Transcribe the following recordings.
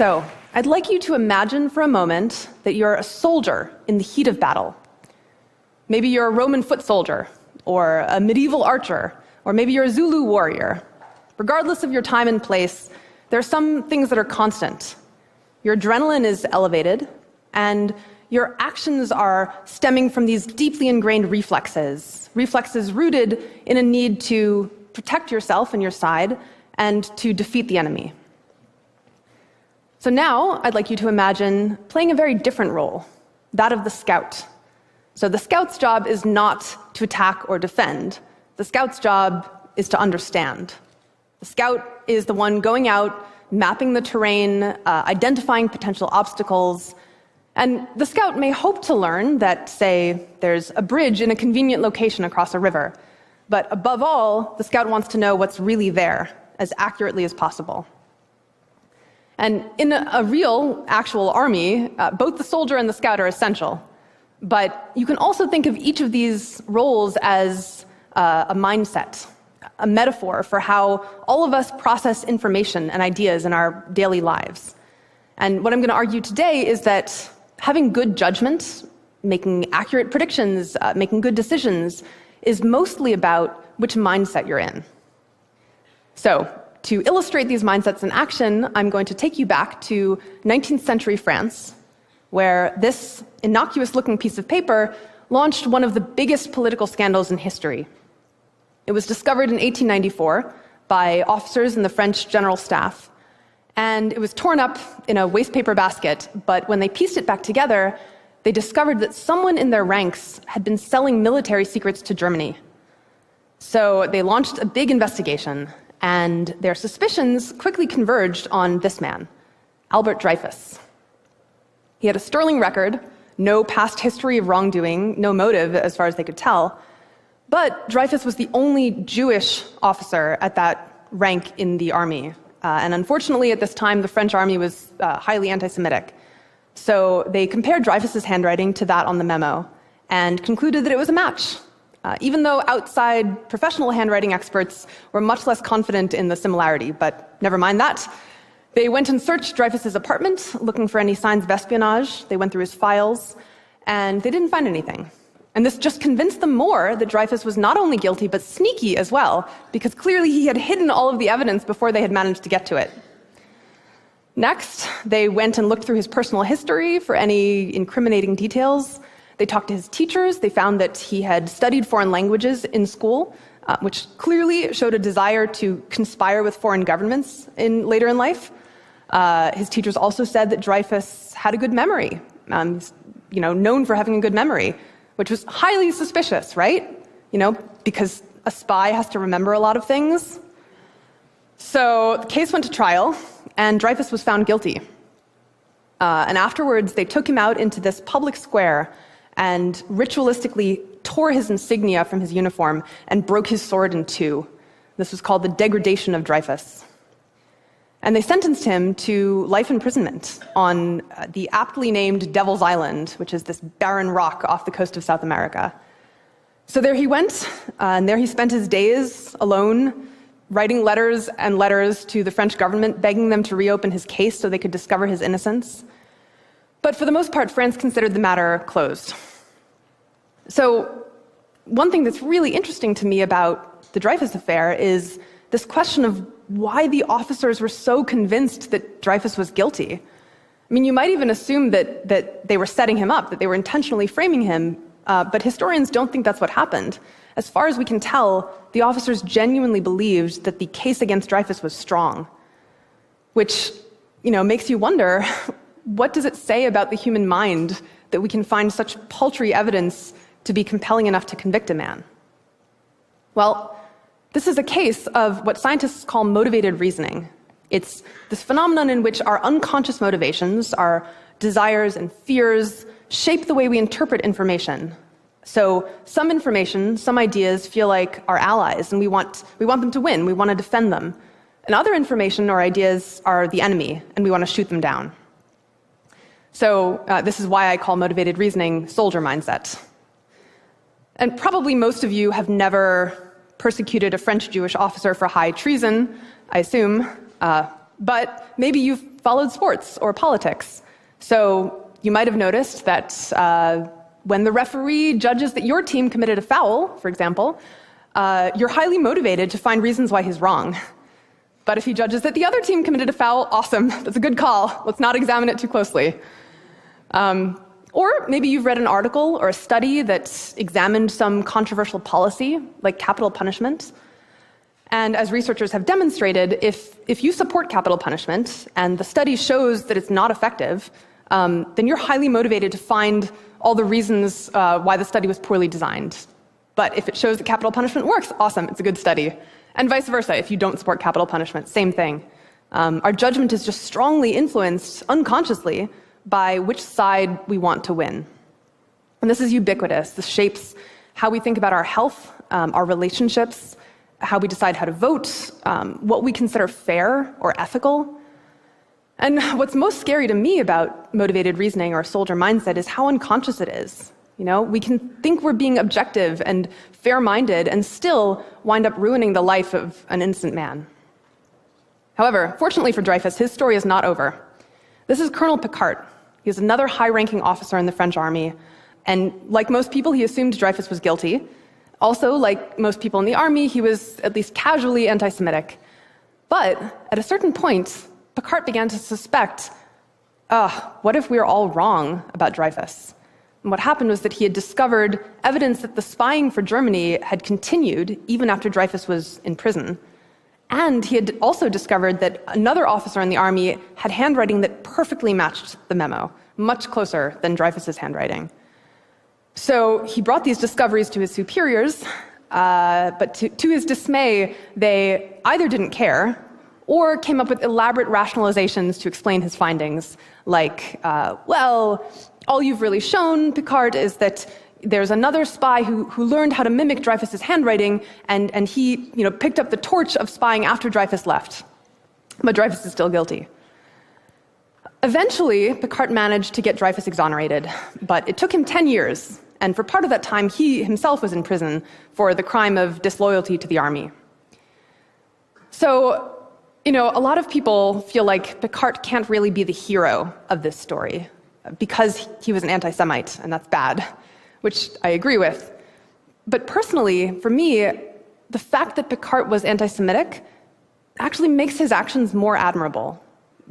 So, I'd like you to imagine for a moment that you're a soldier in the heat of battle. Maybe you're a Roman foot soldier, or a medieval archer, or maybe you're a Zulu warrior. Regardless of your time and place, there are some things that are constant. Your adrenaline is elevated, and your actions are stemming from these deeply ingrained reflexes rooted in a need to protect yourself and your side and to defeat the enemy. So now I'd like you to imagine playing a very different role, that of the scout. So the scout's job is not to attack or defend. The scout's job is to understand. The scout is the one going out, mapping the terrain, identifying potential obstacles. And the scout may hope to learn that, say, there's a bridge in a convenient location across a river. But above all, the scout wants to know what's really there, as accurately as possible. And in a real, actual army, both the soldier and the scout are essential. But you can also think of each of these roles as a mindset, a metaphor for how all of us process information and ideas in our daily lives. And what I'm going to argue today is that having good judgment, making accurate predictions, making good decisions, is mostly about which mindset you're in. So, to illustrate these mindsets in action, I'm going to take you back to 19th century France, where this innocuous-looking piece of paper launched one of the biggest political scandals in history. It was discovered in 1894 by officers in the French General Staff, and it was torn up in a wastepaper basket, but when they pieced it back together, they discovered that someone in their ranks had been selling military secrets to Germany. So they launched a big investigation, and their suspicions quickly converged on this man, Albert Dreyfus. He had a sterling record, no past history of wrongdoing, no motive as far as they could tell, but Dreyfus was the only Jewish officer at that rank in the army. And unfortunately, at this time, the French army was highly anti-Semitic. So they compared Dreyfus's handwriting to that on the memo and concluded that it was a match. Even though outside professional handwriting experts were much less confident in the similarity, but never mind that. They went and searched Dreyfus's apartment, looking for any signs of espionage. They went through his files, and they didn't find anything. And this just convinced them more that Dreyfus was not only guilty, but sneaky as well, because clearly he had hidden all of the evidence before they had managed to get to it. Next, they went and looked through his personal history for any incriminating details. They talked to his teachers. They found that he had studied foreign languages in school, which clearly showed a desire to conspire with foreign governments later in life. His teachers also said that Dreyfus had a good memory. He's, known for having a good memory, which was highly suspicious, right? Because a spy has to remember a lot of things. So the case went to trial, and Dreyfus was found guilty. And afterwards, they took him out into this public square and ritualistically tore his insignia from his uniform and broke his sword in two. This was called the degradation of Dreyfus. And they sentenced him to life imprisonment on the aptly named Devil's Island, which is this barren rock off the coast of South America. So there he went, and there he spent his days alone, writing letters and letters to the French government, begging them to reopen his case so they could discover his innocence. But for the most part, France considered the matter closed. So one thing that's really interesting to me about the Dreyfus affair is this question of why the officers were so convinced that Dreyfus was guilty. I mean, you might even assume that they were setting him up, that they were intentionally framing him, but historians don't think that's what happened. As far as we can tell, the officers genuinely believed that the case against Dreyfus was strong, which, makes you wonder, what does it say about the human mind that we can find such paltry evidence to be compelling enough to convict a man? Well, this is a case of what scientists call motivated reasoning. It's this phenomenon in which our unconscious motivations, our desires and fears, shape the way we interpret information. So some information, some ideas feel like our allies, and we want them to win, we want to defend them. And other information or ideas are the enemy, and we want to shoot them down. So this is why I call motivated reasoning soldier mindset. And probably most of you have never persecuted a French Jewish officer for high treason, I assume, but maybe you've followed sports or politics. So you might have noticed that when the referee judges that your team committed a foul, for example, you're highly motivated to find reasons why he's wrong. But if he judges that the other team committed a foul, awesome, that's a good call. Let's not examine it too closely. Or maybe you've read an article or a study that examined some controversial policy, like capital punishment. And as researchers have demonstrated, if you support capital punishment and the study shows that it's not effective, then you're highly motivated to find all the reasons why the study was poorly designed. But if it shows that capital punishment works, awesome, it's a good study. And vice versa, if you don't support capital punishment, same thing. Our judgment is just strongly influenced, unconsciously, by which side we want to win. And this is ubiquitous. This shapes how we think about our health, our relationships, how we decide how to vote, what we consider fair or ethical. And what's most scary to me about motivated reasoning or soldier mindset is how unconscious it is. You know, we can think we're being objective and fair-minded and still wind up ruining the life of an innocent man. However, fortunately for Dreyfus, his story is not over. This is Colonel Picquart. He's another high-ranking officer in the French army. And like most people, he assumed Dreyfus was guilty. Also, like most people in the army, he was at least casually anti-Semitic. But at a certain point, Picquart began to suspect, what if we're all wrong about Dreyfus? And what happened was that he had discovered evidence that the spying for Germany had continued even after Dreyfus was in prison. And he had also discovered that another officer in the army had handwriting that perfectly matched the memo, much closer than Dreyfus's handwriting. So he brought these discoveries to his superiors, but to his dismay, they either didn't care or came up with elaborate rationalizations to explain his findings, like, all you've really shown, Picquart, is that there's another spy who learned how to mimic Dreyfus's handwriting, and he picked up the torch of spying after Dreyfus left. But Dreyfus is still guilty. Eventually, Picquart managed to get Dreyfus exonerated, but it took him 10 years, and for part of that time, he himself was in prison for the crime of disloyalty to the army. So, a lot of people feel like Picquart can't really be the hero of this story because he was an anti-Semite, and that's bad, which I agree with. But personally, for me, the fact that Picquart was anti-Semitic actually makes his actions more admirable,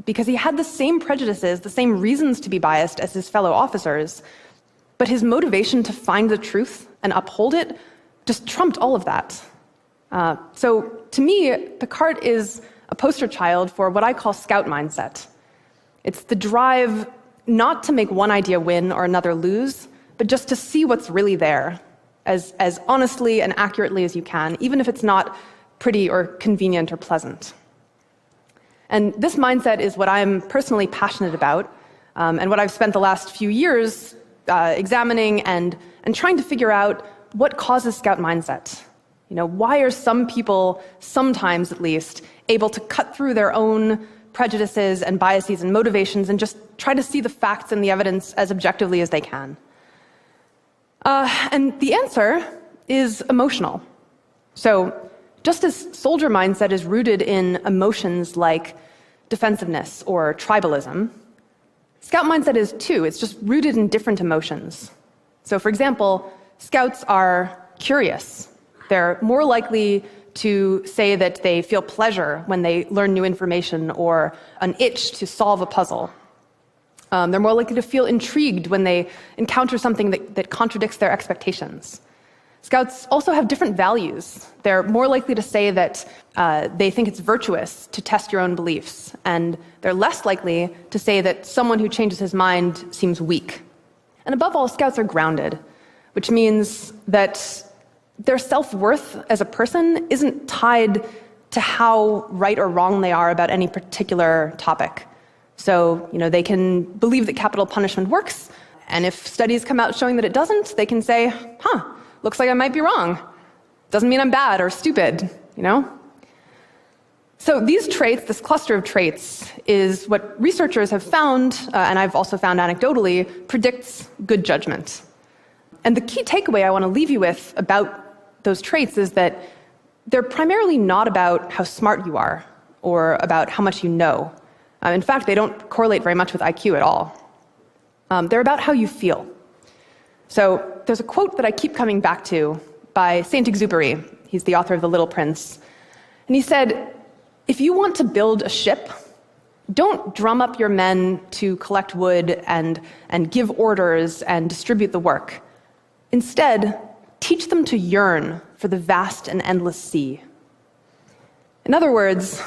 because he had the same prejudices, the same reasons to be biased as his fellow officers, but his motivation to find the truth and uphold it just trumped all of that. So to me, Picquart is a poster child for what I call scout mindset. It's the drive not to make one idea win or another lose, but just to see what's really there as honestly and accurately as you can, even if it's not pretty or convenient or pleasant. And this mindset is what I'm personally passionate about, and what I've spent the last few years examining and trying to figure out what causes scout mindset. Why are some people, sometimes at least, able to cut through their own prejudices and biases and motivations and just try to see the facts and the evidence as objectively as they can? And the answer is emotional. So just as soldier mindset is rooted in emotions like defensiveness or tribalism, scout mindset is too. It's just rooted in different emotions. So for example, scouts are curious. They're more likely to say that they feel pleasure when they learn new information or an itch to solve a puzzle. They're more likely to feel intrigued when they encounter something that contradicts their expectations. Scouts also have different values. They're more likely to say that they think it's virtuous to test your own beliefs, and they're less likely to say that someone who changes his mind seems weak. And above all, scouts are grounded, which means that their self-worth as a person isn't tied to how right or wrong they are about any particular topic. So, they can believe that capital punishment works, and if studies come out showing that it doesn't, they can say, looks like I might be wrong. Doesn't mean I'm bad or stupid, So these traits, this cluster of traits, is what researchers have found, and I've also found anecdotally, predicts good judgment. And the key takeaway I want to leave you with about those traits is that they're primarily not about how smart you are or about how much you know. In fact, they don't correlate very much with IQ at all. They're about how you feel. So there's a quote that I keep coming back to by Saint-Exupéry. He's the author of The Little Prince. And he said, if you want to build a ship, don't drum up your men to collect wood and give orders and distribute the work. Instead, teach them to yearn for the vast and endless sea. In other words,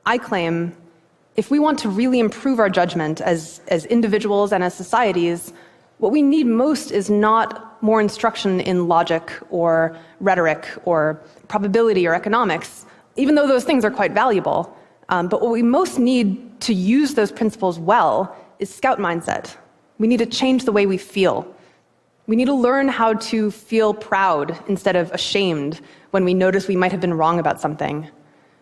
I claim, if we want to really improve our judgment as individuals and as societies, what we need most is not more instruction in logic or rhetoric or probability or economics, even though those things are quite valuable. But what we most need to use those principles well is scout mindset. We need to change the way we feel. We need to learn how to feel proud instead of ashamed when we notice we might have been wrong about something.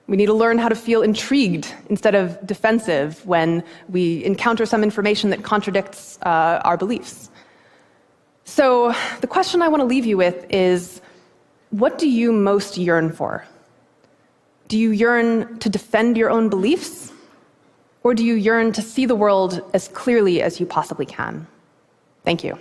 We need to learn how to feel intrigued instead of defensive when we encounter some information that contradicts our beliefs. So the question I want to leave you with is, what do you most yearn for? Do you yearn to defend your own beliefs? Or do you yearn to see the world as clearly as you possibly can? Thank you.